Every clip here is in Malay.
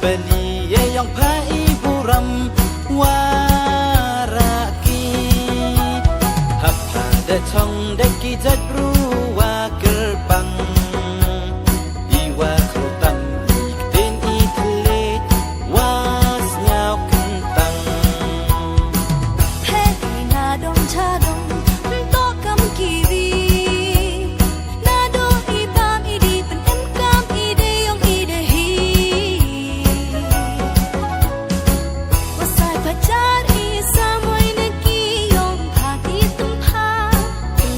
beli yang pai buram waraki hap pada chong deki jadru wa gerbang iwa krutam ikten itle was nyau kentang hey na dong cha dong to kam kiwi na do ibam idi pen em kam ide yong ide hi wasai pacar i samoy na ki yong phati tum pha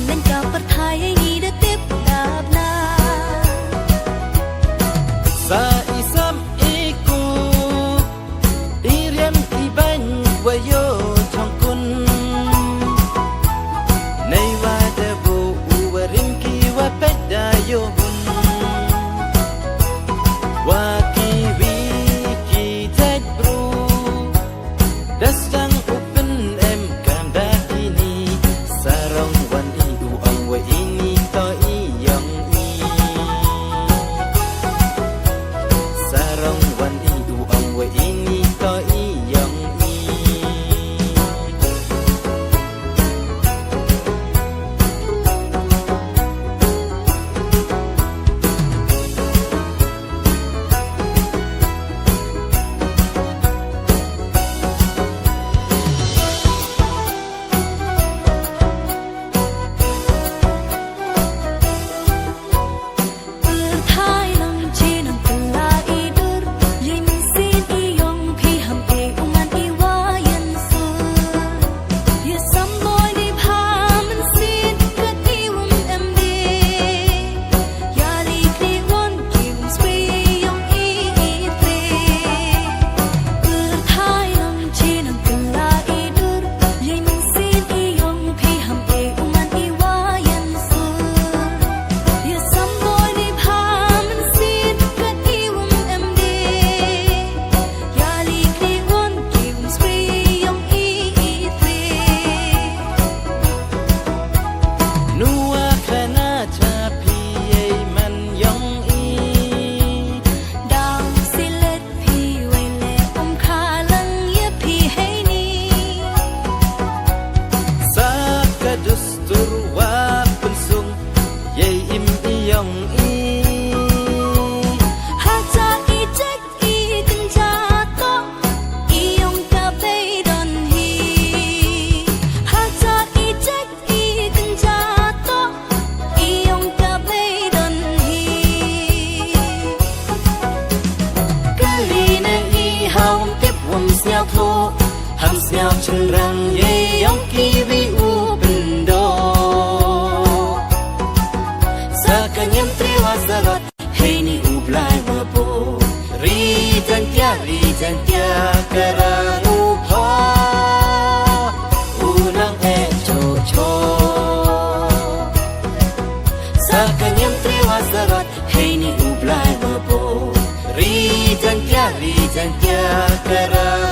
len ka perthai ni de tip dap na sa isam iku iriam iban wayo chong kun nay wa de bu uwarim ki wa pedayo hun wa ki wi ki tet bru das dang open em kam da ini sarong wan idu ang wa ini to i yang i sarong wan idu ang wa ini to i yang i perthai lang chinang tula idur yin sin i yong phi ham e uman i wa yan su ye sam boy ni pha man sin ka ti wum em de ya li kli won kim swi yong i tre perthai lang chinang tula idur yin sin i yong phi ham e uman i wa yan su ye sam boy ni pha man sin ka ti wum em de ya li kli won kim swi yong i tre nuwa khana cha pi ai man yong i dang silet phi wei le om kha lang ye phi hai ni sa ka dustur wa pensung yei im i yong i ha cha i check i tin cha to i yong ka pe don hi ha cha i check i tin cha to i yong ka pe don hi ka li na i haum tip wam snyao tho ham snyao chen rang yei yong ki vi u pen do sa ka nyam tri wa zarat hey ni u blai wa po ri jan tia karang u pha u nang e cho cho sa ka nyam tri wa zarat hey ni u blai wa po ri jan tia karang